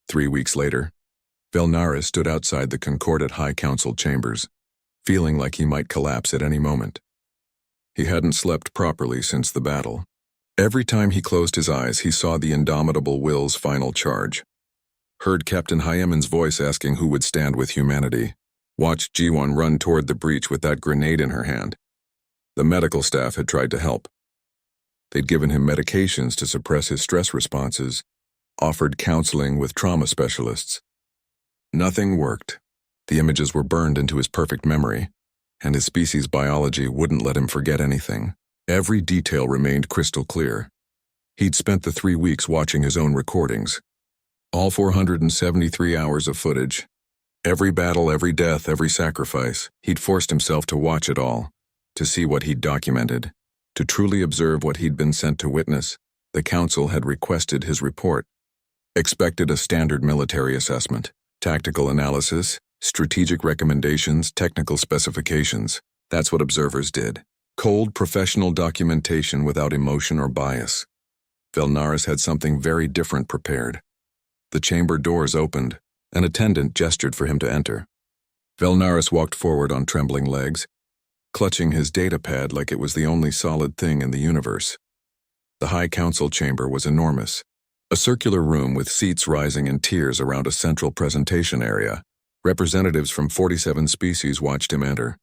3 weeks later, Velnaris stood outside the Concordat High Council chambers, feeling like he might collapse at any moment. He hadn't slept properly since the battle. Every time he closed his eyes, he saw the indomitable will's final charge. Heard Captain Hyemen's voice asking who would stand with humanity. Watched Jiwon run toward the breach with that grenade in her hand. The medical staff had tried to help. They'd given him medications to suppress his stress responses, offered counseling with trauma specialists. Nothing worked. The images were burned into his perfect memory, and his species biology wouldn't let him forget anything. Every detail remained crystal clear. He'd spent the 3 weeks watching his own recordings. All 473 hours of footage. Every battle, every death, every sacrifice. He'd forced himself to watch it all, to see what he'd documented, to truly observe what he'd been sent to witness. The council had requested his report. Expected a standard military assessment, tactical analysis, strategic recommendations, technical specifications. That's what observers did. Cold, professional documentation without emotion or bias. Velnaris had something very different prepared. The chamber doors opened. An attendant gestured for him to enter. Velnaris walked forward on trembling legs, clutching his datapad like it was the only solid thing in the universe. The High Council chamber was enormous. A circular room with seats rising in tiers around a central presentation area. Representatives from 47 species watched him enter.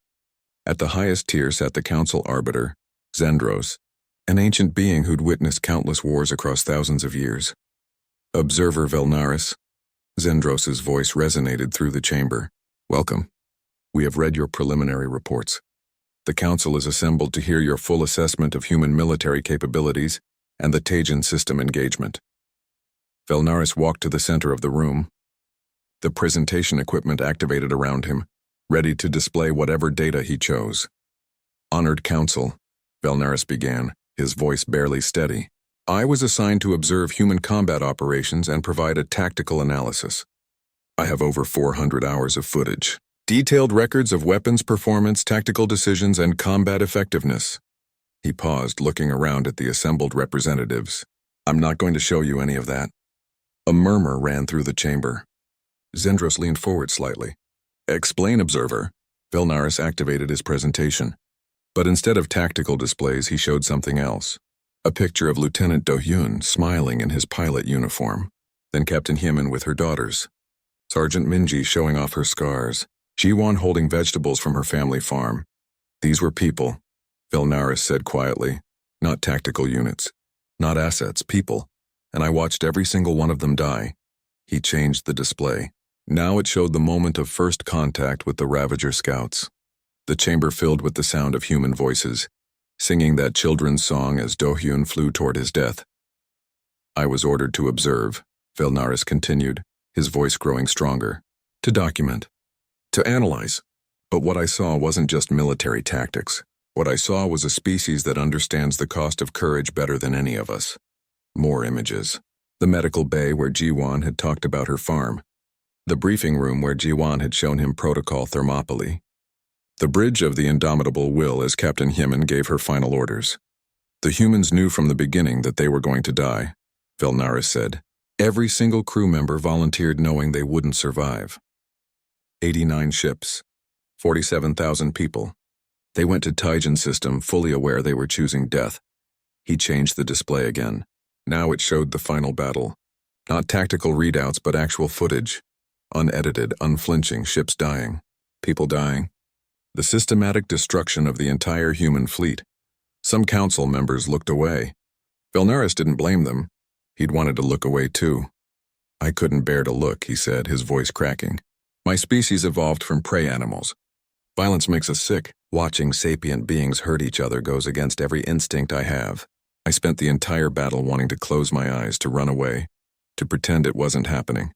At the highest tier sat the council arbiter, Zendros, an ancient being who'd witnessed countless wars across thousands of years. Observer Velnaris. Zendros's voice resonated through the chamber. Welcome. We have read your preliminary reports. The council is assembled to hear your full assessment of human military capabilities and the Tajan system engagement. Velnaris walked to the center of the room. The presentation equipment activated around him, ready to display whatever data he chose. Honored Council, Velnaris began, his voice barely steady. I was assigned to observe human combat operations and provide a tactical analysis. I have over 400 hours of footage. Detailed records of weapons performance, tactical decisions, and combat effectiveness. He paused, looking around at the assembled representatives. I'm not going to show you any of that. A murmur ran through the chamber. Zendros leaned forward slightly. Explain, observer. Velnaris activated his presentation. But instead of tactical displays, he showed something else. A picture of Lieutenant Do-hyun smiling in his pilot uniform. Then Captain Hyemen with her daughters. Sergeant Minji showing off her scars. Jiwon holding vegetables from her family farm. These were people, Velnaris said quietly. Not tactical units. Not assets, people. And I watched every single one of them die. He changed the display. Now it showed the moment of first contact with the Ravager scouts. The chamber filled with the sound of human voices, singing that children's song as Do-hyun flew toward his death. I was ordered to observe, Velnaris continued, his voice growing stronger. To document. To analyze. But what I saw wasn't just military tactics. What I saw was a species that understands the cost of courage better than any of us. More images. The medical bay where Jiwon had talked about her farm. The briefing room where Jiwon had shown him protocol Thermopylae. The bridge of the indomitable will as Captain Hyemen gave her final orders. The humans knew from the beginning that they were going to die, Velnaris said. Every single crew member volunteered knowing they wouldn't survive. 89 ships. 47,000 people. They went to Tajan system fully aware they were choosing death. He changed the display again. Now it showed the final battle. Not tactical readouts, but actual footage. Unedited, unflinching, ships dying. People dying. The systematic destruction of the entire human fleet. Some council members looked away. Velnaris didn't blame them. He'd wanted to look away too. I couldn't bear to look, he said, his voice cracking. My species evolved from prey animals. Violence makes us sick. Watching sapient beings hurt each other goes against every instinct I have. I spent the entire battle wanting to close my eyes, to run away, to pretend it wasn't happening.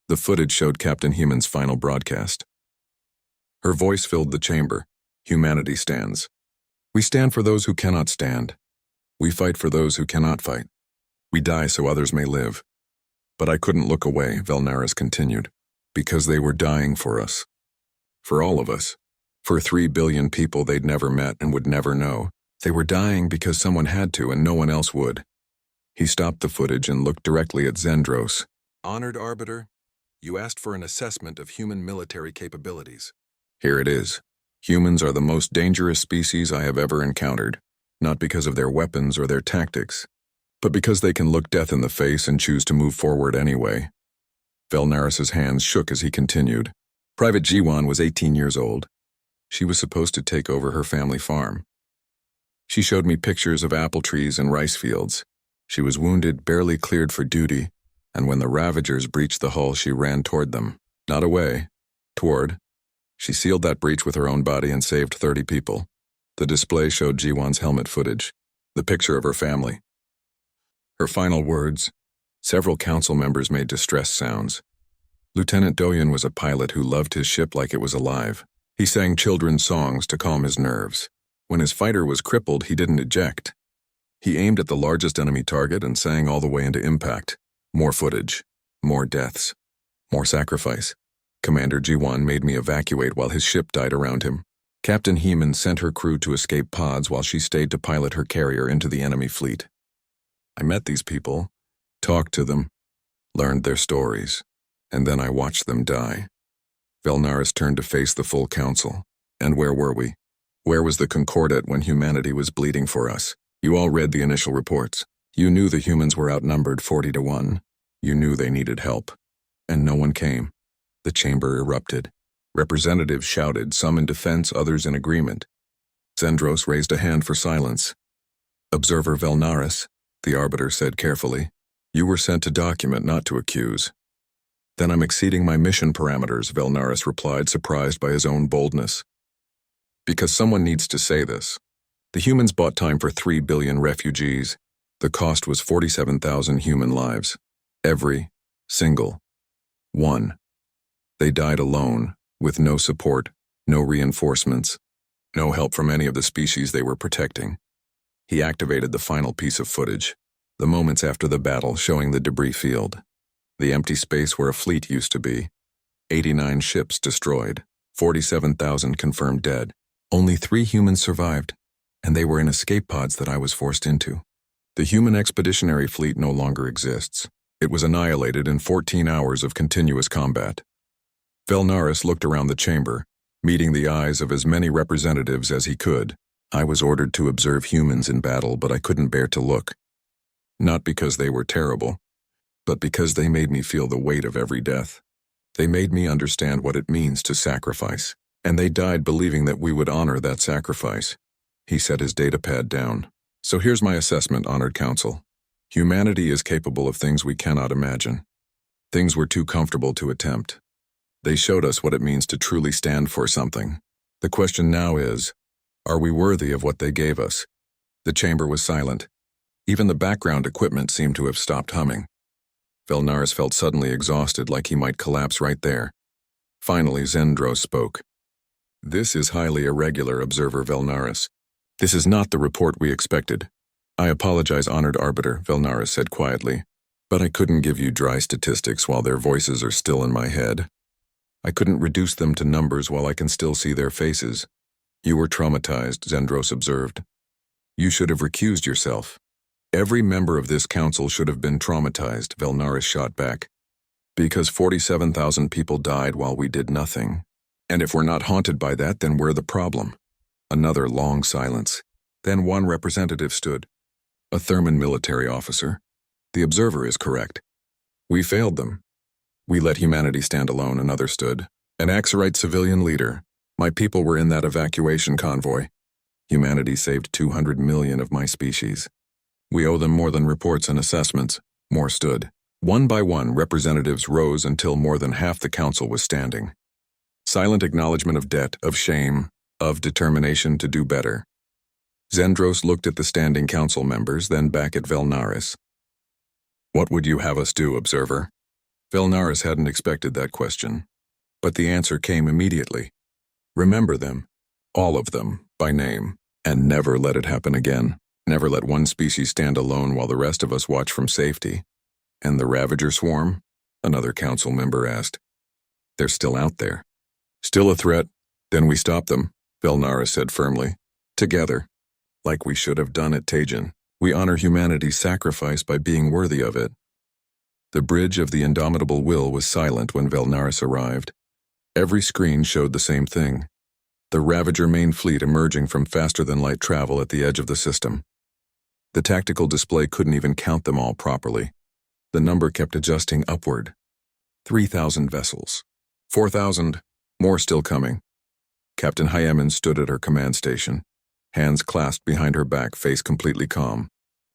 The footage showed Captain Hyemen's final broadcast. Her voice filled the chamber. Humanity stands. We stand for those who cannot stand. We fight for those who cannot fight. We die so others may live. But I couldn't look away, Velnaris continued, because they were dying for us. For all of us. For 3 billion people they'd never met and would never know. They were dying because someone had to and no one else would. He stopped the footage and looked directly at Zendros. Honored Arbiter, you asked for an assessment of human military capabilities. Here it is. Humans are the most dangerous species I have ever encountered, not because of their weapons or their tactics, but because they can look death in the face and choose to move forward anyway. Velnaris's hands shook as he continued. Private Jiwan was 18 years old. She was supposed to take over her family farm. She showed me pictures of apple trees and rice fields. She was wounded, barely cleared for duty, and when the Ravagers breached the hull, she ran toward them. Not away. Toward. She sealed that breach with her own body and saved 30 people. The display showed Jiwan's helmet footage, the picture of her family. Her final words. Several council members made distressed sounds. Lieutenant Doyen was a pilot who loved his ship like it was alive. He sang children's songs to calm his nerves. When his fighter was crippled, he didn't eject. He aimed at the largest enemy target and sang all the way into impact. More footage. More deaths. More sacrifice. Commander G1 made me evacuate while his ship died around him. Captain Heeman sent her crew to escape pods while she stayed to pilot her carrier into the enemy fleet. I met these people, talked to them, learned their stories, and then I watched them die. Velnaris turned to face the full council. And where were we? Where was the Concordat when humanity was bleeding for us? You all read the initial reports. You knew the humans were outnumbered 40-1. You knew they needed help. And no one came. The chamber erupted. Representatives shouted, some in defense, others in agreement. Zendros raised a hand for silence. Observer Velnaris, the Arbiter said carefully, you were sent to document, not to accuse. Then I'm exceeding my mission parameters, Velnaris replied, surprised by his own boldness. Because someone needs to say this. The humans bought time for 3 billion refugees. The cost was 47,000 human lives. Every single one. They died alone, with no support, no reinforcements, no help from any of the species they were protecting. He activated the final piece of footage, the moments after the battle showing the debris field, the empty space where a fleet used to be, 89 ships destroyed, 47,000 confirmed dead. Only 3 humans survived, and they were in escape pods that I was forced into. The human expeditionary fleet no longer exists. It was annihilated in 14 hours of continuous combat. Velnaris looked around the chamber, meeting the eyes of as many representatives as he could. I was ordered to observe humans in battle, but I couldn't bear to look. Not because they were terrible, but because they made me feel the weight of every death. They made me understand what it means to sacrifice, and they died believing that we would honor that sacrifice. He set his datapad down. So here's my assessment, Honored Council. Humanity is capable of things we cannot imagine. Things we're too comfortable to attempt. They showed us what it means to truly stand for something. The question now is, are we worthy of what they gave us? The chamber was silent. Even the background equipment seemed to have stopped humming. Velnaris felt suddenly exhausted, like he might collapse right there. Finally, Zendros spoke. This is highly irregular, Observer Velnaris. This is not the report we expected. I apologize, Honored Arbiter, Velnaris said quietly, but I couldn't give you dry statistics while their voices are still in my head. I couldn't reduce them to numbers while I can still see their faces. You were traumatized, Zendros observed. You should have recused yourself. Every member of this council should have been traumatized, Velnaris shot back. Because 47,000 people died while we did nothing. And if we're not haunted by that, then we're the problem. Another long silence. Then one representative stood. A Therman military officer. The observer is correct. We failed them. We let humanity stand alone, another stood. An Axorite civilian leader. My people were in that evacuation convoy. Humanity saved 200 million of my species. We owe them more than reports and assessments. More stood. One by one, representatives rose until more than half the council was standing. Silent acknowledgement of debt, of shame, of determination to do better. Zendros looked at the standing council members, then back at Velnaris. What would you have us do, Observer? Velnaris hadn't expected that question, but the answer came immediately. Remember them, all of them, by name, and never let it happen again. Never let one species stand alone while the rest of us watch from safety. And the Ravager swarm? Another council member asked. They're still out there. Still a threat? Then we stop them, Velnaris said firmly. Together. Like we should have done at Tajin. We honor humanity's sacrifice by being worthy of it. The bridge of the Indomitable Will was silent when Velnaris arrived. Every screen showed the same thing. The Ravager main fleet emerging from faster-than-light travel at the edge of the system. The tactical display couldn't even count them all properly. The number kept adjusting upward. 3,000 vessels. 4,000. More still coming. Captain Hyemen stood at her command station, hands clasped behind her back, face completely calm.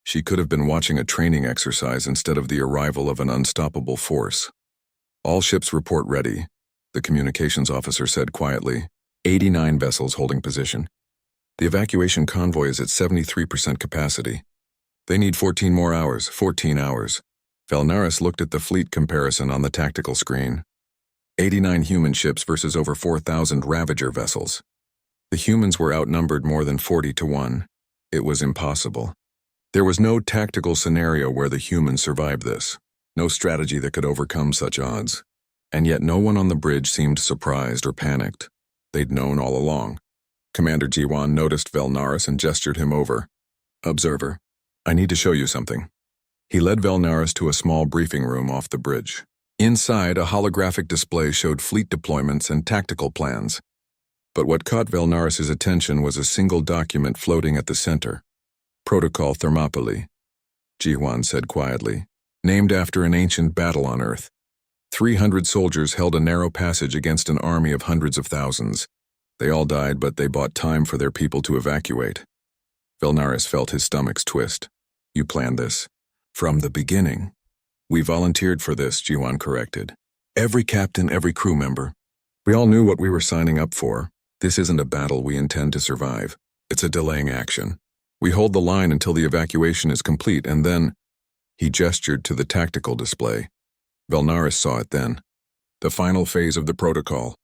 She could have been watching a training exercise instead of the arrival of an unstoppable force. All ships report ready, the communications officer said quietly. 89 vessels holding position. The evacuation convoy is at 73% capacity. They need 14 more hours, 14 hours. Velnaris looked at the fleet comparison on the tactical screen. 89 human ships versus over 4,000 Ravager vessels. The humans were outnumbered more than 40 to 1. It was impossible. There was no tactical scenario where the humans survived this. No strategy that could overcome such odds. And yet no one on the bridge seemed surprised or panicked. They'd known all along. Commander Jiwan noticed Velnaris and gestured him over. Observer, I need to show you something. He led Velnaris to a small briefing room off the bridge. Inside, a holographic display showed fleet deployments and tactical plans. But what caught Velnaris' attention was a single document floating at the center. Protocol Thermopylae, Jiwan said quietly, named after an ancient battle on Earth. 300 soldiers held a narrow passage against an army of hundreds of thousands. They all died, but they bought time for their people to evacuate. Velnaris felt his stomach's twist. You planned this. From the beginning. We volunteered for this, Jiwan corrected. Every captain, every crew member. We all knew what we were signing up for. This isn't a battle we intend to survive. It's a delaying action. We hold the line until the evacuation is complete, and then... He gestured to the tactical display. Velnaris saw it then. The final phase of the protocol.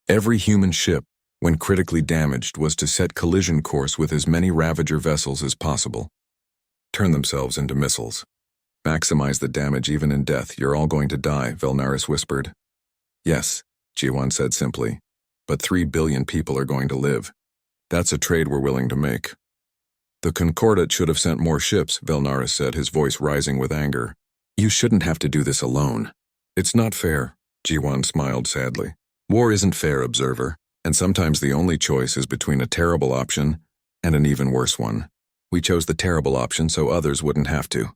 Every human ship, when critically damaged, was to set collision course with as many Ravager vessels as possible. Turn themselves into missiles. Maximize the damage even in death. You're all going to die, Velnaris whispered. Yes, Jiwan said simply. But 3 billion people are going to live. That's a trade we're willing to make. The Concordat should have sent more ships, Velnaris said, his voice rising with anger. You shouldn't have to do this alone. It's not fair, Jiwan smiled sadly. War isn't fair, observer, and sometimes the only choice is between a terrible option and an even worse one. We chose the terrible option so others wouldn't have to.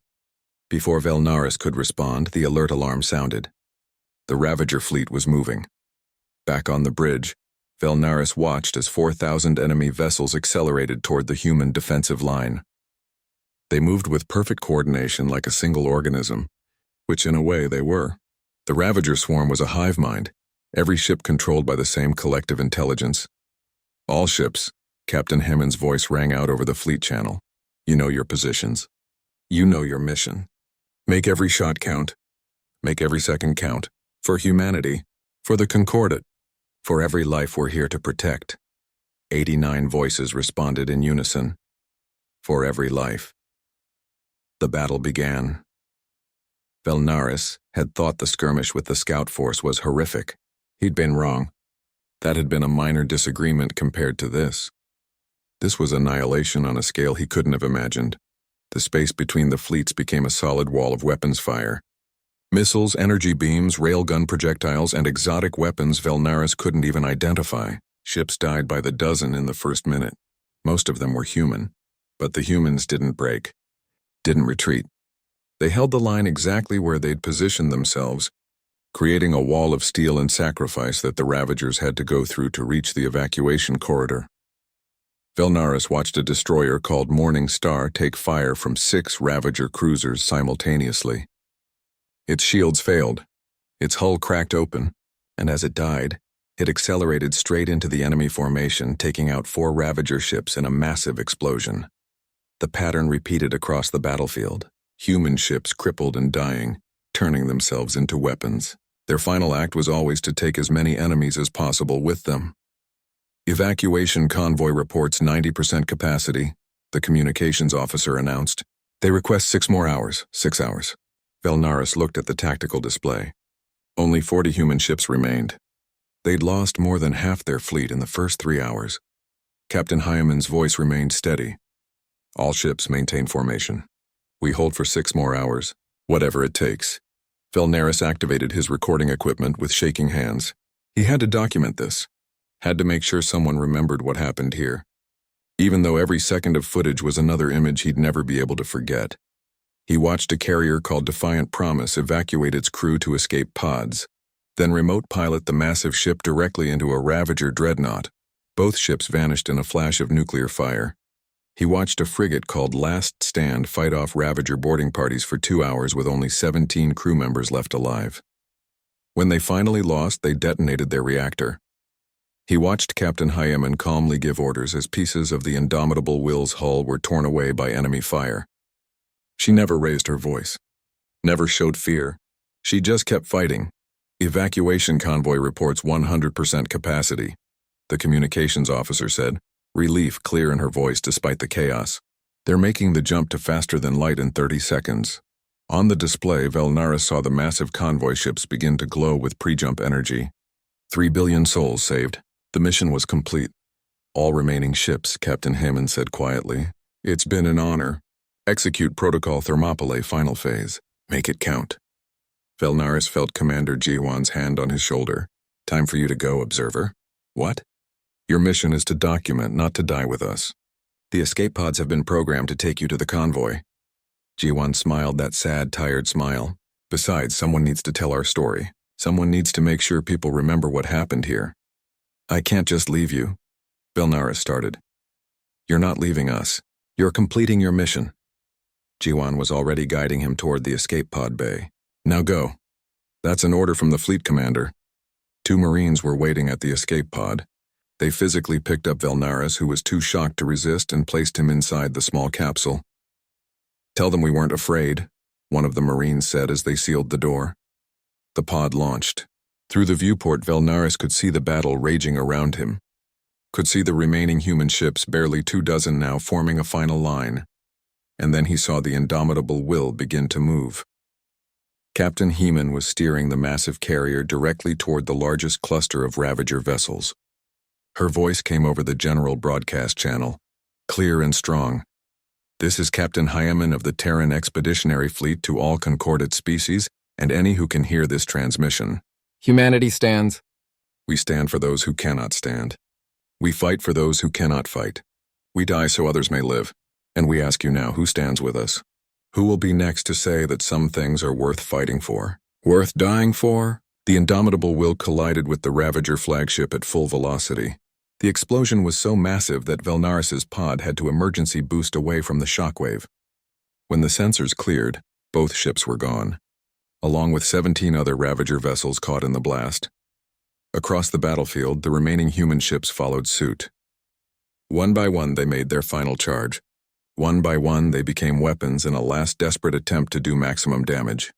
Before Velnaris could respond, the alert alarm sounded. The Ravager fleet was moving. Back on the bridge, Velnaris watched as 4,000 enemy vessels accelerated toward the human defensive line. They moved with perfect coordination like a single organism, which in a way they were. The Ravager swarm was a hive mind, every ship controlled by the same collective intelligence. All ships, Captain Hyemen's voice rang out over the fleet channel. You know your positions. You know your mission. Make every shot count. Make every second count. For humanity. For the Concordat. For every life we're here to protect. 89 voices responded in unison. For every life. The battle began. Velnaris had thought the skirmish with the scout force was horrific. He'd been wrong. That had been a minor disagreement compared to this. This was annihilation on a scale he couldn't have imagined. The space between the fleets became a solid wall of weapons fire. Missiles, energy beams, railgun projectiles, and exotic weapons Velnaris couldn't even identify. Ships died by the dozen in the first minute. Most of them were human. But the humans didn't break. Didn't retreat. They held the line exactly where they'd positioned themselves, creating a wall of steel and sacrifice that the Ravagers had to go through to reach the evacuation corridor. Velnaris watched a destroyer called Morning Star take fire from 6 Ravager cruisers simultaneously. Its shields failed. Its hull cracked open, and as it died, it accelerated straight into the enemy formation, taking out 4 Ravager ships in a massive explosion. The pattern repeated across the battlefield. Human ships crippled and dying, turning themselves into weapons. Their final act was always to take as many enemies as possible with them. Evacuation convoy reports 90% capacity, the communications officer announced. They request 6 more hours, 6 hours. Velnaris looked at the tactical display. Only 40 human ships remained. They'd lost more than half their fleet in the first 3 hours. Captain Hyemen's voice remained steady. All ships maintain formation. We hold for 6 more hours, whatever it takes. Velnaris activated his recording equipment with shaking hands. He had to document this. Had to make sure someone remembered what happened here. Even though every second of footage was another image he'd never be able to forget. He watched a carrier called Defiant Promise evacuate its crew to escape pods, then remote pilot the massive ship directly into a Ravager dreadnought. Both ships vanished in a flash of nuclear fire. He watched a frigate called Last Stand fight off Ravager boarding parties for 2 hours with only 17 crew members left alive. When they finally lost, they detonated their reactor. He watched Captain Hyeman calmly give orders as pieces of the Indomitable Will's hull were torn away by enemy fire. She never raised her voice. Never showed fear. She just kept fighting. Evacuation convoy reports 100% capacity, the communications officer said, relief clear in her voice despite the chaos. They're making the jump to faster than light in 30 seconds. On the display, Velnaris saw the massive convoy ships begin to glow with pre-jump energy. 3 billion souls saved. The mission was complete. All remaining ships, Captain Hammond said quietly. It's been an honor. Execute Protocol Thermopylae final phase. Make it count. Velnaris felt Commander Jiwan's hand on his shoulder. Time for you to go, observer. What? Your mission is to document, not to die with us. The escape pods have been programmed to take you to the convoy. Jiwan smiled that sad, tired smile. Besides, someone needs to tell our story. Someone needs to make sure people remember what happened here. I can't just leave you. Velnaris started. You're not leaving us. You're completing your mission. Jiwan was already guiding him toward the escape pod bay. Now go. That's an order from the fleet commander. 2 Marines were waiting at the escape pod. They physically picked up Velnaris, who was too shocked to resist, and placed him inside the small capsule. Tell them we weren't afraid, one of the Marines said as they sealed the door. The pod launched. Through the viewport, Velnaris could see the battle raging around him. Could see the remaining human ships, barely 24 now, forming a final line. And then he saw the Indomitable Will begin to move. Captain Heeman was steering the massive carrier directly toward the largest cluster of Ravager vessels. Her voice came over the general broadcast channel, clear and strong. This is Captain Hyeman of the Terran Expeditionary Fleet to all concordate species and any who can hear this transmission. Humanity stands. We stand for those who cannot stand. We fight for those who cannot fight. We die so others may live. And we ask you now, who stands with us? Who will be next to say that some things are worth fighting for? Worth dying for? The Indomitable Will collided with the Ravager flagship at full velocity. The explosion was so massive that Velnaris's pod had to emergency boost away from the shockwave. When the sensors cleared, both ships were gone, along with 17 other Ravager vessels caught in the blast. Across the battlefield, the remaining human ships followed suit. One by one, they made their final charge. One by one, they became weapons in a last desperate attempt to do maximum damage.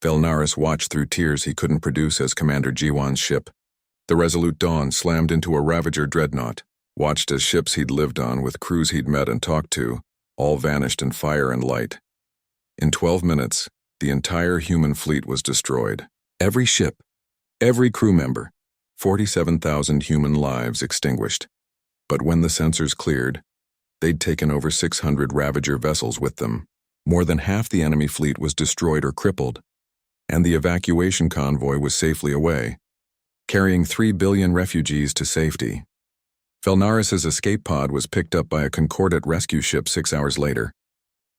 Velnaris watched through tears he couldn't produce as Commander Jiwan's ship, the Resolute Dawn, slammed into a Ravager dreadnought, watched as ships he'd lived on with crews he'd met and talked to, all vanished in fire and light. In 12 minutes, the entire human fleet was destroyed. Every ship, every crew member, 47,000 human lives extinguished. But when the sensors cleared, they'd taken over 600 Ravager vessels with them. More than half the enemy fleet was destroyed or crippled, and the evacuation convoy was safely away, carrying 3 billion refugees to safety. Velnaris's escape pod was picked up by a concordate rescue ship 6 hours later.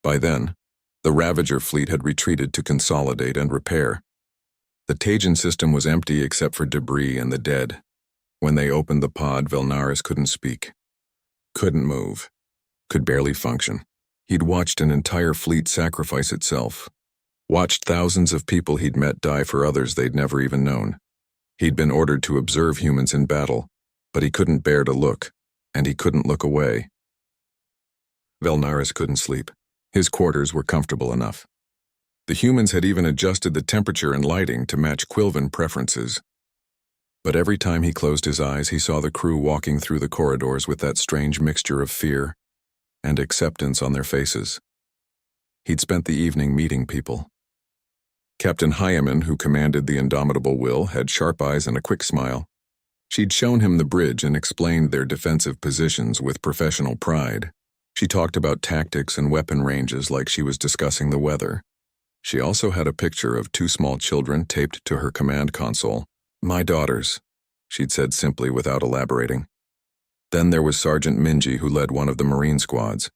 By then, the Ravager fleet had retreated to consolidate and repair. The Tajan system was empty except for debris and the dead. When they opened the pod, Velnaris couldn't speak. Couldn't move. Could barely function. He'd watched an entire fleet sacrifice itself. Watched thousands of people he'd met die for others they'd never even known. He'd been ordered to observe humans in battle, but he couldn't bear to look, and he couldn't look away. Velnaris couldn't sleep. His quarters were comfortable enough. The humans had even adjusted the temperature and lighting to match Quilvan preferences. But every time he closed his eyes, he saw the crew walking through the corridors with that strange mixture of fear and acceptance on their faces. He'd spent the evening meeting people. Captain Hyeman, who commanded the Indomitable Will, had sharp eyes and a quick smile. She'd shown him the bridge and explained their defensive positions with professional pride. She talked about tactics and weapon ranges like she was discussing the weather. She also had a picture of two small children taped to her command console. "My daughters," she'd said simply without elaborating. Then there was Sergeant Minji, who led one of the Marine squads.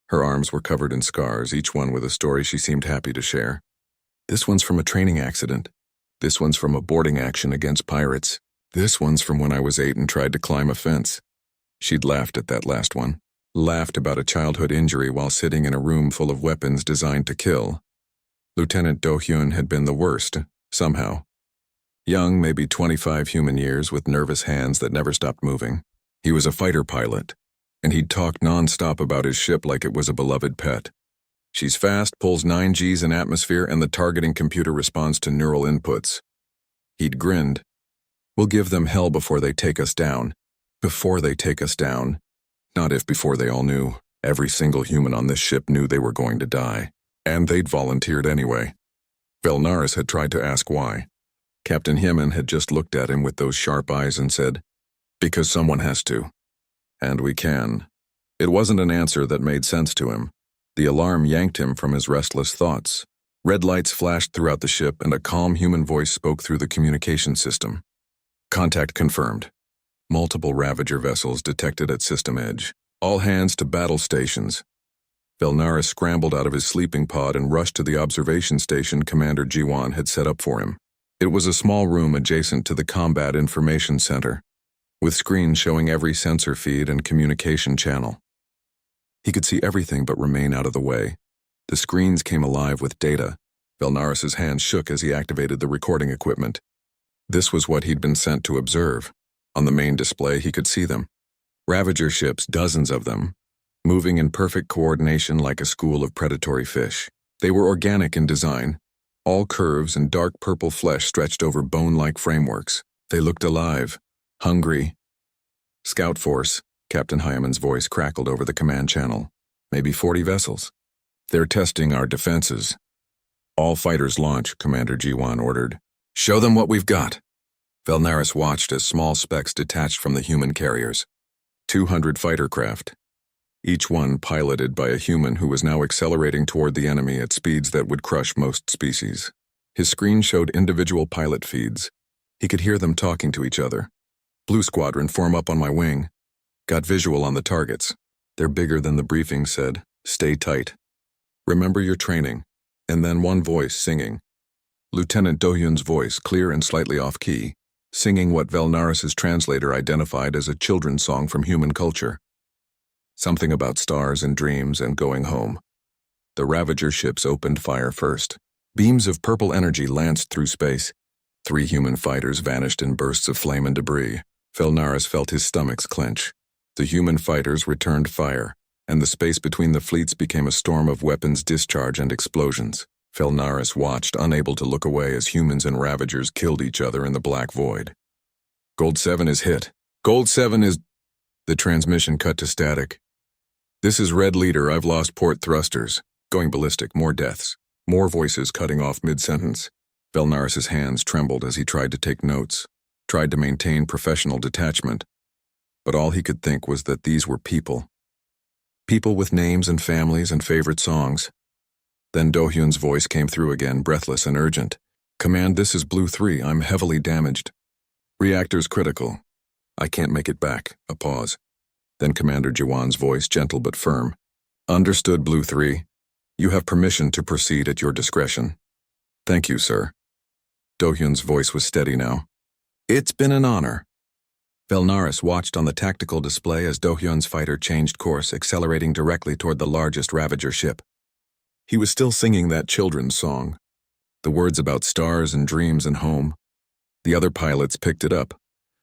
Her arms were covered in scars, each one with a story she seemed happy to share. "This one's from a training accident. This one's from a boarding action against pirates. This one's from when I was 8 and tried to climb a fence." She'd laughed at that last one. Laughed about a childhood injury while sitting in a room full of weapons designed to kill. Lieutenant Do-hyun had been the worst, somehow. Young, maybe 25 human years, with nervous hands that never stopped moving. He was a fighter pilot, and he'd talked non-stop about his ship like it was a beloved pet. "She's fast, pulls 9 Gs in atmosphere, and the targeting computer responds to neural inputs." He'd grinned. "We'll give them hell before they take us down." Before they take us down. Not if before they all knew. Every single human on this ship knew they were going to die. And they'd volunteered anyway. Velnaris had tried to ask why. Captain Himon had just looked at him with those sharp eyes and said, "Because someone has to. And we can." It wasn't an answer that made sense to him. The alarm yanked him from his restless thoughts. Red lights flashed throughout the ship, and a calm human voice spoke through the communication system. "Contact confirmed. Multiple Ravager vessels detected at system edge. All hands to battle stations." Velnaris scrambled out of his sleeping pod and rushed to the observation station Commander Jiwan had set up for him. It was a small room adjacent to the Combat Information Center, with screens showing every sensor feed and communication channel. He could see everything but remain out of the way. The screens came alive with data. Velnaris's hands shook as he activated the recording equipment. This was what he'd been sent to observe. On the main display, he could see them. Ravager ships, dozens of them, moving in perfect coordination like a school of predatory fish. They were organic in design. All curves and dark purple flesh stretched over bone-like frameworks. They looked alive, hungry. "Scout Force," Captain Hyamon's voice crackled over the command channel. "Maybe 40 vessels. They're testing our defenses." "All fighters launch," Commander Jiwan ordered. "Show them what we've got." Velnaris watched as small specks detached from the human carriers. 200 fighter craft, each one piloted by a human who was now accelerating toward the enemy at speeds that would crush most species. His screen showed individual pilot feeds. He could hear them talking to each other. "Blue Squadron, form up on my wing. Got visual on the targets. They're bigger than the briefing said. Stay tight. Remember your training." And then one voice singing. Lieutenant Do-hyun's voice, clear and slightly off-key, singing what Velnaris's translator identified as a children's song from human culture. Something about stars and dreams and going home. The Ravager ships opened fire first. Beams of purple energy lanced through space. 3 human fighters vanished in bursts of flame and debris. Velnaris felt his stomachs clench. The human fighters returned fire, and the space between the fleets became a storm of weapons discharge and explosions. Velnaris watched, unable to look away as humans and Ravagers killed each other in the black void. "Gold 7 is hit. Gold 7 is..." The transmission cut to static. "This is Red Leader, I've lost port thrusters." Going ballistic, more deaths. More voices cutting off mid-sentence. Velnaris's hands trembled as he tried to take notes, tried to maintain professional detachment. But all he could think was that these were people. People with names and families and favorite songs. Then Do-hyun's voice came through again, breathless and urgent. "Command, this is Blue 3. I'm heavily damaged. Reactor's critical. I can't make it back." A pause. Then Commander Jiwan's voice, gentle but firm. "Understood, Blue 3. You have permission to proceed at your discretion." "Thank you, sir." Do-hyun's voice was steady now. "It's been an honor." Velnaris watched on the tactical display as Do-hyun's fighter changed course, accelerating directly toward the largest Ravager ship. He was still singing that children's song. The words about stars and dreams and home. The other pilots picked it up.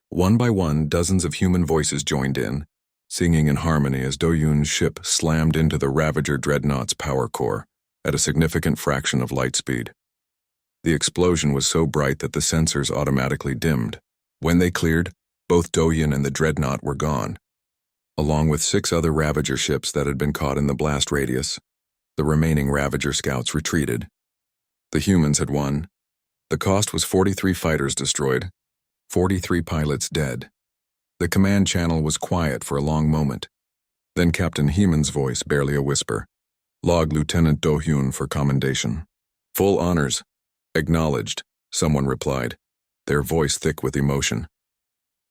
One by one, dozens of human voices joined in, singing in harmony as Do-hyun's ship slammed into the Ravager dreadnought's power core at a significant fraction of light speed. The explosion was so bright that the sensors automatically dimmed. When they cleared, both Do-hyun and the dreadnought were gone, along with 6 other Ravager ships that had been caught in the blast radius. The remaining Ravager scouts retreated. The humans had won. The cost was 43 fighters destroyed, 43 pilots dead. The command channel was quiet for a long moment. Then Captain Heeman's voice, barely a whisper. "Log Lieutenant Do-hyun for commendation. Full honors. Acknowledged, someone replied, their voice thick with emotion.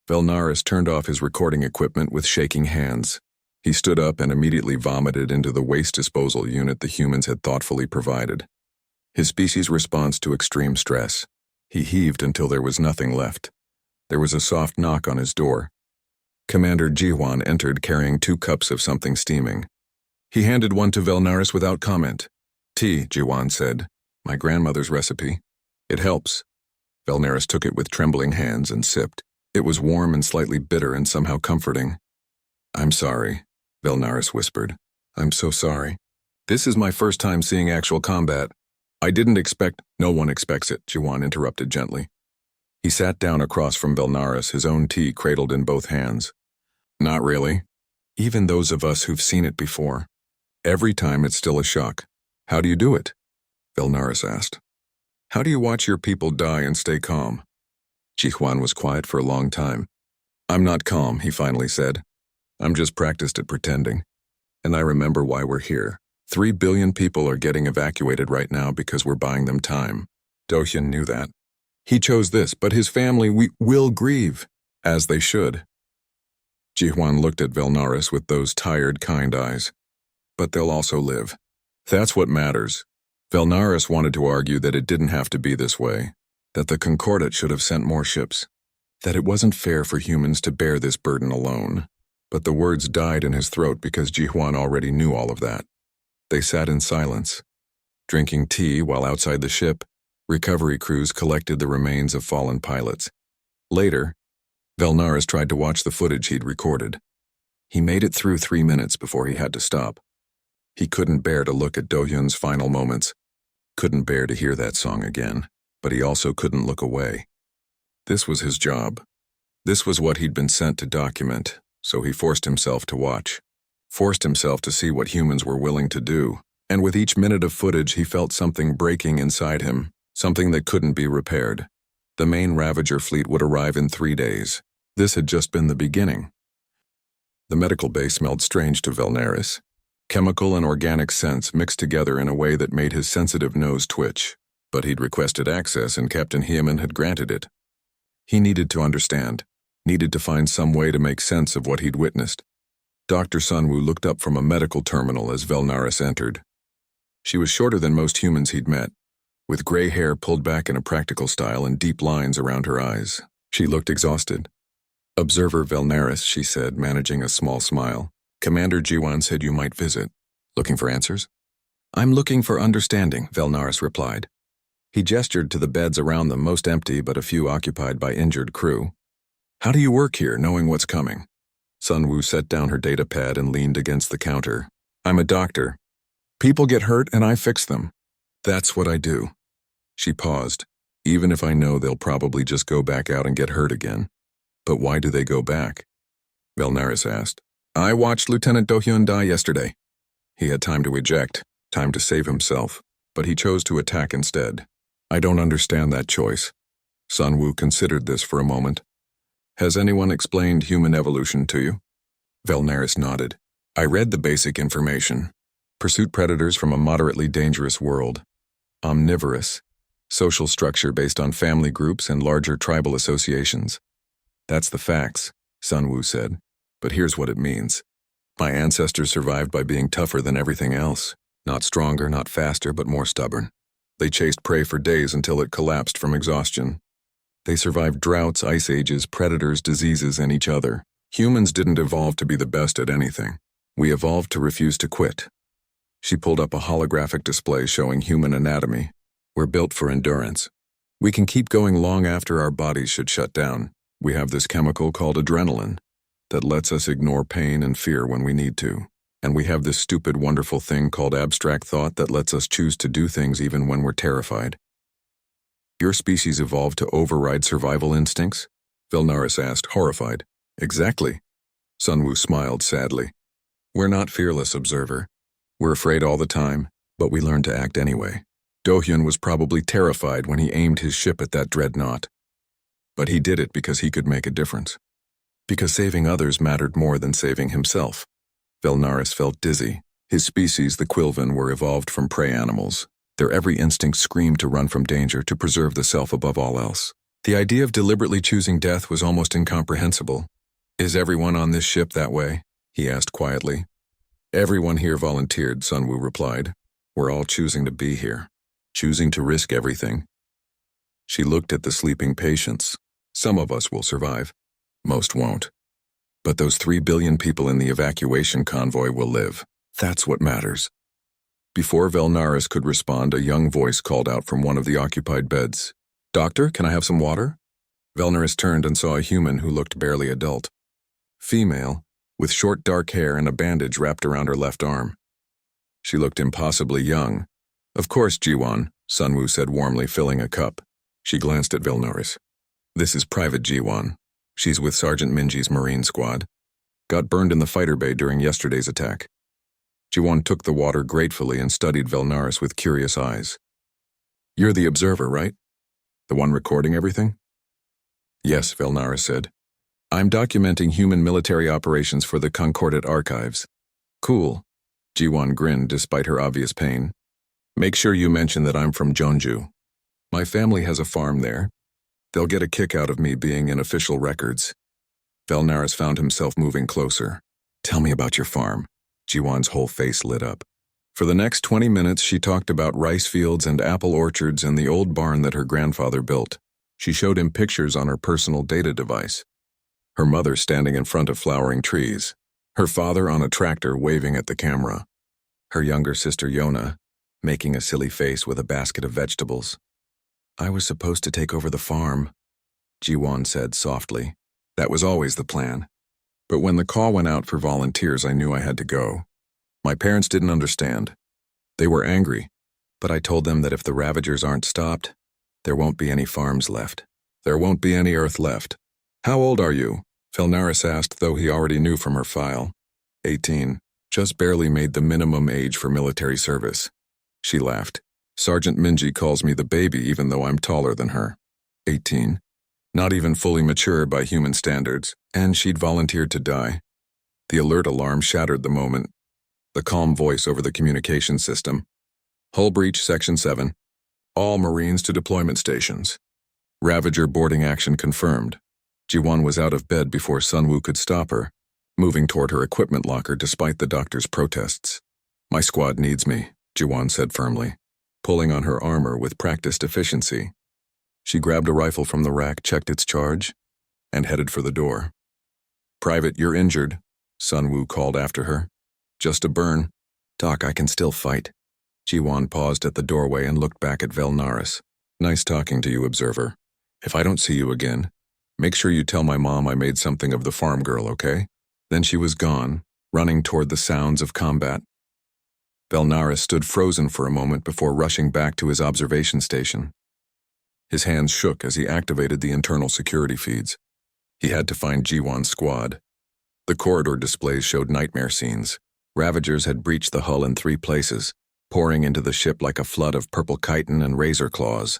Velnaris turned off his recording equipment with shaking hands. He stood up and immediately vomited into the waste disposal unit the humans had thoughtfully provided. His species' response to extreme stress. He heaved until there was nothing left. There was a soft knock on his door. Commander Jiwan entered carrying 2 cups of something steaming. He handed one to Velnaris without comment. Tea, Jiwan said. My grandmother's recipe. It helps. Velnaris took it with trembling hands and sipped. It was warm and slightly bitter and somehow comforting. I'm sorry, Velnaris whispered. I'm so sorry. This is my first time seeing actual combat. I didn't expect— No one expects it, Jiwan interrupted gently. He sat down across from Velnaris, his own tea cradled in both hands. Not really. Even those of us who've seen it before. Every time it's still a shock. How do you do it? Velnaris asked. How do you watch your people die and stay calm? Jiwan was quiet for a long time. I'm not calm, he finally said. I'm just practiced at pretending. And I remember why we're here. 3 billion people are getting evacuated right now because we're buying them time. Do-hyun knew that. He chose this, but his family will grieve, as they should. Jiwan looked at Velnaris with those tired, kind eyes. But they'll also live. That's what matters. Velnaris wanted to argue that it didn't have to be this way, that the Concordat should have sent more ships, that it wasn't fair for humans to bear this burden alone. But the words died in his throat because Jiwan already knew all of that. They sat in silence, drinking tea while outside the ship, recovery crews collected the remains of fallen pilots. Later, Velnaris tried to watch the footage he'd recorded. He made it through 3 minutes before he had to stop. He couldn't bear to look at Do-hyun's final moments, couldn't bear to hear that song again, but he also couldn't look away. This was his job. This was what he'd been sent to document, so he forced himself to watch, forced himself to see what humans were willing to do, and with each minute of footage he felt something breaking inside him, something that couldn't be repaired. The main Ravager fleet would arrive in 3 days. This had just been the beginning. The medical bay smelled strange to Velnaris. Chemical and organic scents mixed together in a way that made his sensitive nose twitch, but he'd requested access and Captain Heeman had granted it. He needed to understand, needed to find some way to make sense of what he'd witnessed. Dr. Sunwoo looked up from a medical terminal as Velnaris entered. She was shorter than most humans he'd met, with gray hair pulled back in a practical style and deep lines around her eyes. She looked exhausted. Observer Velnaris, she said, managing a small smile. Commander Jiwan said you might visit. Looking for answers? I'm looking for understanding, Velnaris replied. He gestured to the beds around them, most empty but a few occupied by injured crew. How do you work here, knowing what's coming? Sunwoo set down her data pad and leaned against the counter. I'm a doctor. People get hurt and I fix them. That's what I do. She paused. Even if I know they'll probably just go back out and get hurt again. But why do they go back? Velnaris asked. I watched Lieutenant Do-hyun die yesterday. He had time to eject, time to save himself, but he chose to attack instead. I don't understand that choice. Sunwoo considered this for a moment. Has anyone explained human evolution to you? Velnaris nodded. I read the basic information. Pursuit predators from a moderately dangerous world. Omnivorous. Social structure based on family groups and larger tribal associations. That's the facts, Sunwoo said. But here's what it means. My ancestors survived by being tougher than everything else. Not stronger, not faster, but more stubborn. They chased prey for days until it collapsed from exhaustion. They survived droughts, ice ages, predators, diseases, and each other. Humans didn't evolve to be the best at anything. We evolved to refuse to quit. She pulled up a holographic display showing human anatomy. We're built for endurance. We can keep going long after our bodies should shut down. We have this chemical called adrenaline that lets us ignore pain and fear when we need to. And we have this stupid, wonderful thing called abstract thought that lets us choose to do things even when we're terrified. Your species evolved to override survival instincts? Velnaris asked, horrified. Exactly. Sunwoo smiled sadly. We're not fearless, observer. We're afraid all the time, but we learn to act anyway. Do-hyun was probably terrified when he aimed his ship at that dreadnought. But he did it because he could make a difference. Because saving others mattered more than saving himself. Velnaris felt dizzy. His species, the Quilvan, were evolved from prey animals. Their every instinct screamed to run from danger, to preserve the self above all else. The idea of deliberately choosing death was almost incomprehensible. "Is everyone on this ship that way?" he asked quietly. "Everyone here volunteered," Sunwoo replied. "We're all choosing to be here, choosing to risk everything." She looked at the sleeping patients. "Some of us will survive. Most won't. But those 3 billion people in the evacuation convoy will live. That's what matters." Before Velnaris could respond, a young voice called out from one of the occupied beds. "Doctor, can I have some water?" Velnaris turned and saw a human who looked barely adult. Female, with short dark hair and a bandage wrapped around her left arm. She looked impossibly young. "Of course, Jiwon," Sunwoo said warmly, filling a cup. She glanced at Velnaris. "This is Private Jiwon. She's with Sergeant Minji's Marine Squad. Got burned in the fighter bay during yesterday's attack." Jiwon took the water gratefully and studied Velnaris with curious eyes. "You're the observer, right? The one recording everything?" "Yes," Velnaris said. "I'm documenting human military operations for the Concordat archives." "Cool." Jiwon grinned despite her obvious pain. "Make sure you mention that I'm from Jeonju. My family has a farm there. They'll get a kick out of me being in official records." Velnaris found himself moving closer. "Tell me about your farm." Jiwon's whole face lit up. For the next 20 minutes, she talked about rice fields and apple orchards and the old barn that her grandfather built. She showed him pictures on her personal data device. Her mother standing in front of flowering trees. Her father on a tractor waving at the camera. Her younger sister Yona, making a silly face with a basket of vegetables. "I was supposed to take over the farm," Jiwon said softly. "That was always the plan. But when the call went out for volunteers, I knew I had to go. My parents didn't understand. They were angry, but I told them that if the Ravagers aren't stopped, there won't be any farms left. There won't be any Earth left." "How old are you?" Velnaris asked, though he already knew from her file. 18. Just barely made the minimum age for military service. She laughed. "Sergeant Minji calls me the baby even though I'm taller than her." 18. Not even fully mature by human standards, and she'd volunteered to die. The alert alarm shattered the moment. The calm voice over the communication system. "Hull breach, Section 7. All Marines to deployment stations. Ravager boarding action confirmed." Jiwon was out of bed before Sunwoo could stop her, moving toward her equipment locker despite the doctor's protests. "My squad needs me," Jiwon said firmly, pulling on her armor with practiced efficiency. She grabbed a rifle from the rack, checked its charge, and headed for the door. "Private, you're injured," Sunwoo called after her. "Just a burn." "Doc, I can still fight." Jiwon paused at the doorway and looked back at Velnaris. "Nice talking to you, Observer. If I don't see you again, make sure you tell my mom I made something of the farm girl, okay?" Then she was gone, running toward the sounds of combat. Velnaris stood frozen for a moment before rushing back to his observation station. His hands shook as he activated the internal security feeds. He had to find Jiwon's squad. The corridor displays showed nightmare scenes. Ravagers had breached the hull in 3 places, pouring into the ship like a flood of purple chitin and razor claws.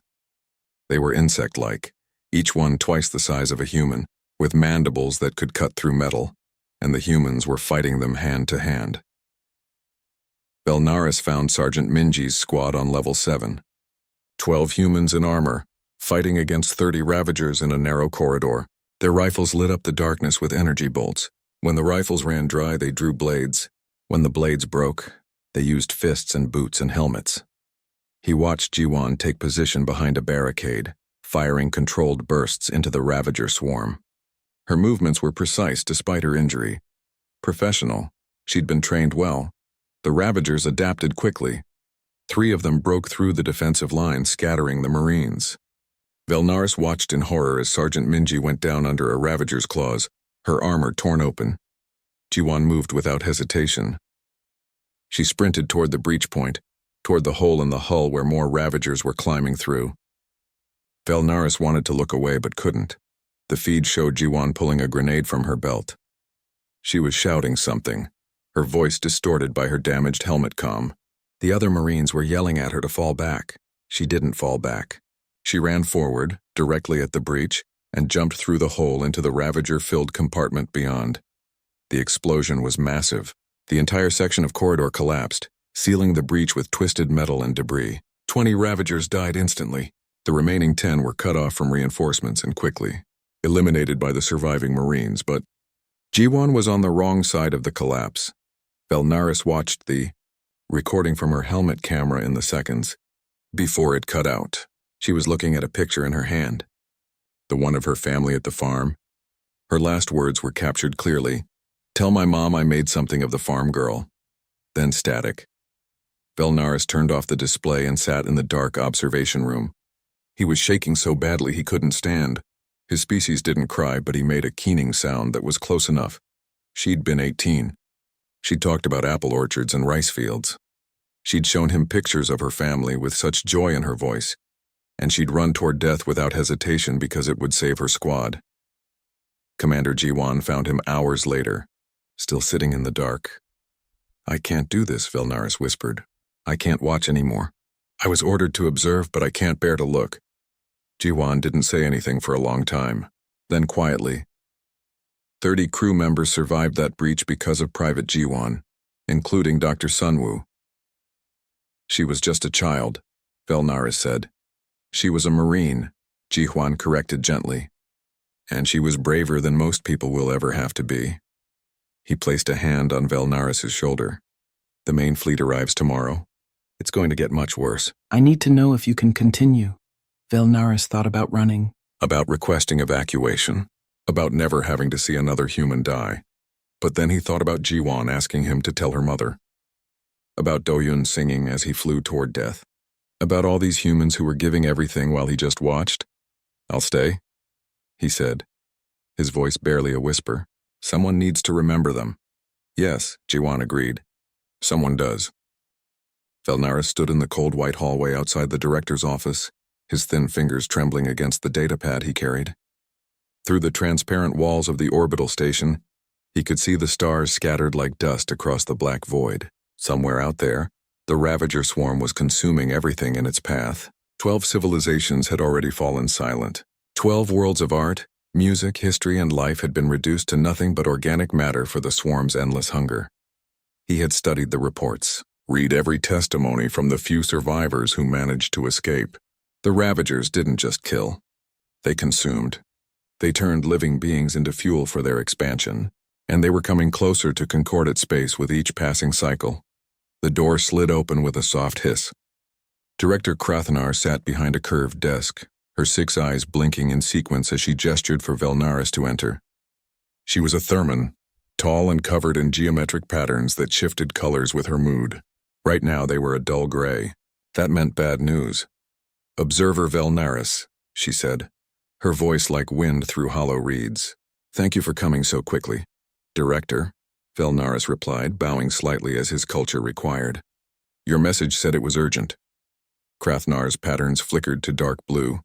They were insect-like, each one twice the size of a human, with mandibles that could cut through metal, and the humans were fighting them hand to hand. Velnaris found Sergeant Minji's squad on level 7. 12 humans in armor, fighting against 30 Ravagers in a narrow corridor. Their rifles lit up the darkness with energy bolts. When the rifles ran dry, they drew blades. When the blades broke, they used fists and boots and helmets. He watched Jiwon take position behind a barricade, firing controlled bursts into the Ravager swarm. Her movements were precise despite her injury. Professional, she'd been trained well. The Ravagers adapted quickly. 3 of them broke through the defensive line, scattering the Marines. Velnaris watched in horror as Sergeant Minji went down under a Ravager's claws, her armor torn open. Jiwon moved without hesitation. She sprinted toward the breach point, toward the hole in the hull where more Ravagers were climbing through. Velnaris wanted to look away but couldn't. The feed showed Jiwon pulling a grenade from her belt. She was shouting something, her voice distorted by her damaged helmet comm. The other Marines were yelling at her to fall back. She didn't fall back. She ran forward, directly at the breach, and jumped through the hole into the Ravager-filled compartment beyond. The explosion was massive. The entire section of corridor collapsed, sealing the breach with twisted metal and debris. 20 Ravagers died instantly. The remaining 10 were cut off from reinforcements and quickly eliminated by the surviving Marines, but Jiwan was on the wrong side of the collapse. Velnaris watched the recording from her helmet camera in the seconds before it cut out. She was looking at a picture in her hand, the one of her family at the farm. Her last words were captured clearly. "Tell my mom I made something of the farm girl." Then static. Velnaris turned off the display and sat in the dark observation room. He was shaking so badly he couldn't stand. His species didn't cry, but he made a keening sound that was close enough. She'd been 18. She'd talked about apple orchards and rice fields. She'd shown him pictures of her family with such joy in her voice, and she'd run toward death without hesitation because it would save her squad. Commander Jiwan found him hours later, still sitting in the dark. "I can't do this," Velnaris whispered. "I can't watch anymore. I was ordered to observe, but I can't bear to look." Jiwan didn't say anything for a long time. Then quietly, 30 crew members survived that breach because of Private Jiwan, including Dr. Sunwoo. "She was just a child," Velnaris said. "She was a Marine," Jiwan corrected gently. "And she was braver than most people will ever have to be." He placed a hand on Velnaris' shoulder. "The main fleet arrives tomorrow. It's going to get much worse." "I need to know if you can continue." Velnaris thought about running. About requesting evacuation. About never having to see another human die. But then he thought about Jiwan asking him to tell her mother. About Doyun singing as he flew toward death. About all these humans who were giving everything while he just watched. "I'll stay," he said, his voice barely a whisper. "Someone needs to remember them." "Yes," Jiwan agreed. "Someone does." Velnaris stood in the cold white hallway outside the director's office, his thin fingers trembling against the datapad he carried. Through the transparent walls of the orbital station, he could see the stars scattered like dust across the black void. Somewhere out there, the Ravager swarm was consuming everything in its path. 12 civilizations had already fallen silent. 12 worlds of art, music, history, and life had been reduced to nothing but organic matter for the swarm's endless hunger. He had studied the reports, read every testimony from the few survivors who managed to escape. The Ravagers didn't just kill. They consumed. They turned living beings into fuel for their expansion, and they were coming closer to concordate space with each passing cycle. The door slid open with a soft hiss. Director Krathnar sat behind a curved desk, her 6 eyes blinking in sequence as she gestured for Velnaris to enter. She was a Therman, tall and covered in geometric patterns that shifted colors with her mood. Right now they were a dull gray. That meant bad news. "Observer Velnaris," she said, her voice like wind through hollow reeds. "Thank you for coming so quickly." "Director," Velnaris replied, bowing slightly as his culture required. "Your message said it was urgent." Krathnar's patterns flickered to dark blue.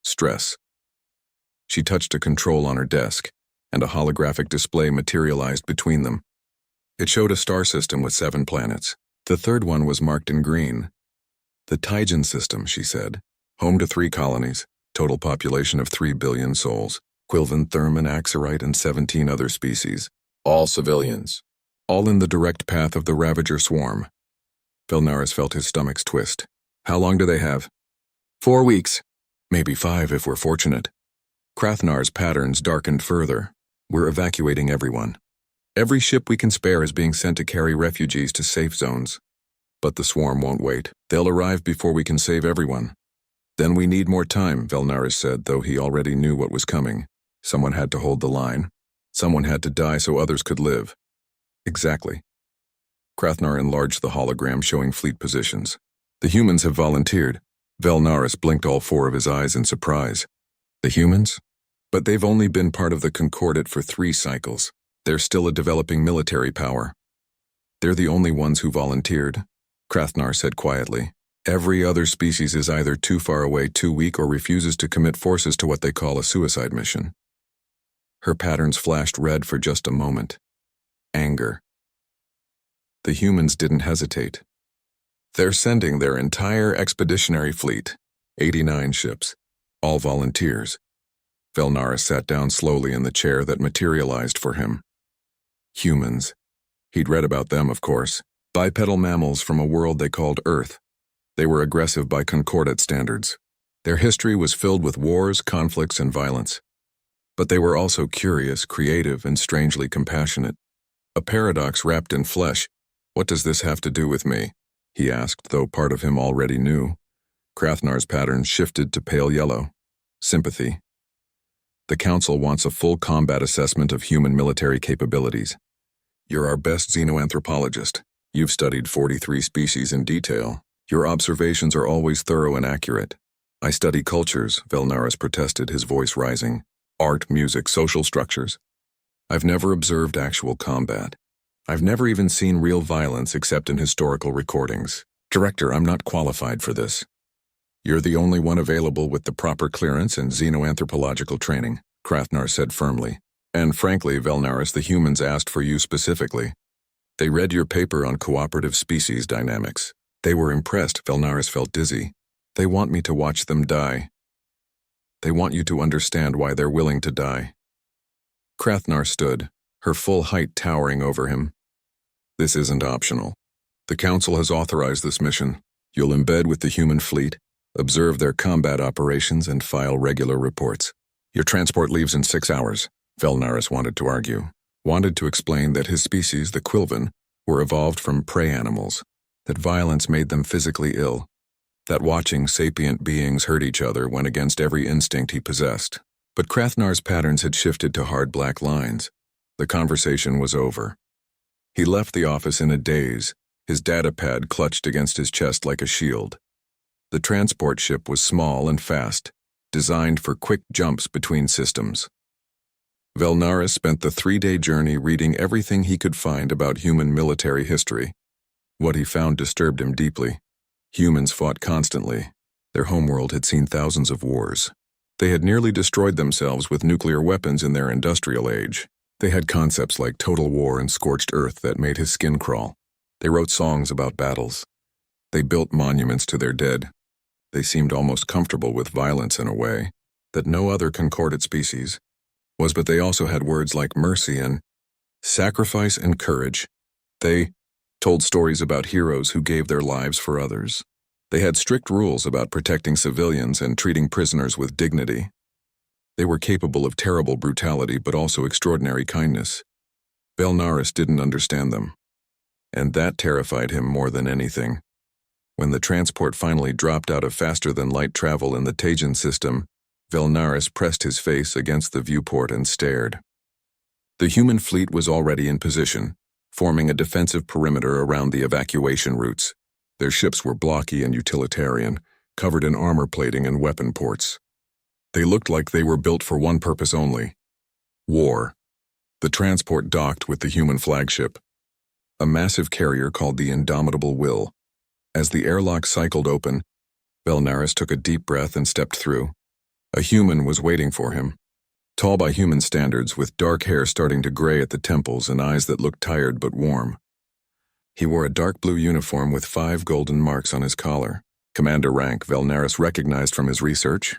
"Stress." She touched a control on her desk, and a holographic display materialized between them. It showed a star system with 7 planets. The third one was marked in green. "The Tygen system," she said. "Home to 3 colonies, total population of 3 billion souls. Quilvan, Therman, Axorite, and 17 other species. All civilians. All in the direct path of the Ravager swarm." Velnaris felt his stomach's twist. "How long do they have?" 4 weeks. Maybe 5 if we're fortunate." Krathnar's patterns darkened further. "We're evacuating everyone. Every ship we can spare is being sent to carry refugees to safe zones. But the swarm won't wait. They'll arrive before we can save everyone." "Then we need more time," Velnaris said, though he already knew what was coming. Someone had to hold the line. Someone had to die so others could live. "Exactly." Krathnar enlarged the hologram showing fleet positions. "The humans have volunteered." Velnaris blinked all 4 of his eyes in surprise. "The humans? But they've only been part of the Concordate for 3 cycles. They're still a developing military power." "They're the only ones who volunteered," Krathnar said quietly. "Every other species is either too far away, too weak, or refuses to commit forces to what they call a suicide mission." Her patterns flashed red for just a moment. Anger. The humans didn't hesitate. "They're sending their entire expeditionary fleet, 89 ships, all volunteers." Velnaris sat down slowly in the chair that materialized for him. Humans. He'd read about them, of course. Bipedal mammals from a world they called Earth. They were aggressive by concordate standards. Their history was filled with wars, conflicts, and violence. But they were also curious, creative, and strangely compassionate. A paradox wrapped in flesh. What does this have to do with me? He asked, though part of him already knew. Krathnar's pattern shifted to pale yellow. Sympathy. The Council wants a full combat assessment of human military capabilities. You're our best xenoanthropologist. You've studied 43 species in detail. Your observations are always thorough and accurate. I study cultures, Velnaris protested, his voice rising. Art, music, social structures. I've never observed actual combat. I've never even seen real violence except in historical recordings. Director, I'm not qualified for this. You're the only one available with the proper clearance and xenoanthropological training, Krathnar said firmly. And frankly, Velnaris, the humans asked for you specifically. They read your paper on cooperative species dynamics. They were impressed. Velnaris felt dizzy. They want me to watch them die. They want you to understand why they're willing to die. Krathnar stood, her full height towering over him. This isn't optional. The Council has authorized this mission. You'll embed with the human fleet, observe their combat operations, and file regular reports. Your transport leaves in 6 hours, Velnaris wanted to argue. Wanted to explain that his species, the Quilvan, were evolved from prey animals, that violence made them physically ill, that watching sapient beings hurt each other went against every instinct he possessed. But Krathnar's patterns had shifted to hard black lines. The conversation was over. He left the office in a daze, his data pad clutched against his chest like a shield. The transport ship was small and fast, designed for quick jumps between systems. Velnaris spent the 3-day journey reading everything he could find about human military history. What he found disturbed him deeply. Humans fought constantly. Their homeworld had seen thousands of wars. They had nearly destroyed themselves with nuclear weapons in their industrial age. They had concepts like total war and scorched earth that made his skin crawl. They wrote songs about battles. They built monuments to their dead. They seemed almost comfortable with violence in a way that no other concordate species was, but they also had words like mercy and sacrifice and courage. They told stories about heroes who gave their lives for others. They had strict rules about protecting civilians and treating prisoners with dignity. They were capable of terrible brutality but also extraordinary kindness. Velnaris didn't understand them, and that terrified him more than anything. When the transport finally dropped out of faster-than-light travel in the Tajan system, Velnaris pressed his face against the viewport and stared. The human fleet was already in position, forming a defensive perimeter around the evacuation routes. Their ships were blocky and utilitarian, covered in armor plating and weapon ports. They looked like they were built for one purpose only: war. The transport docked with the human flagship, a massive carrier called the Indomitable Will. As the airlock cycled open, Velnaris took a deep breath and stepped through. A human was waiting for him, tall by human standards, with dark hair starting to gray at the temples and eyes that looked tired but warm. He wore a dark blue uniform with 5 golden marks on his collar. Commander rank, Velnaris recognized from his research.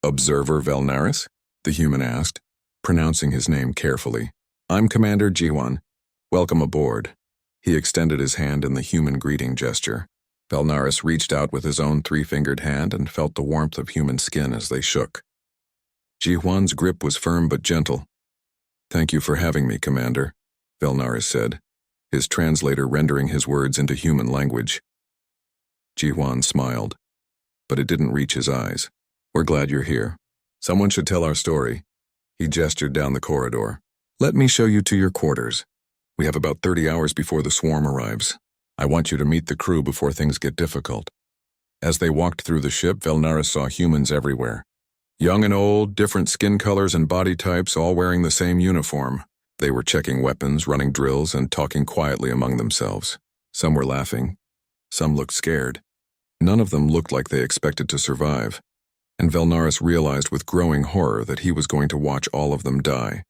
Observer Velnaris? The human asked, pronouncing his name carefully. I'm Commander Jiwan. Welcome aboard. He extended his hand in the human greeting gesture. Velnaris reached out with his own 3-fingered hand and felt the warmth of human skin as they shook. Jiwan's grip was firm but gentle. Thank you for having me, Commander, Velnaris said, his translator rendering his words into human language. Jiwan smiled, but it didn't reach his eyes. We're glad you're here. Someone should tell our story. He gestured down the corridor. Let me show you to your quarters. We have about 30 hours before the swarm arrives. I want you to meet the crew before things get difficult. As they walked through the ship, Velnaris saw humans everywhere. Young and old, different skin colors and body types, all wearing the same uniform. They were checking weapons, running drills, and talking quietly among themselves. Some were laughing. Some looked scared. None of them looked like they expected to survive, and Velnaris realized with growing horror that he was going to watch all of them die.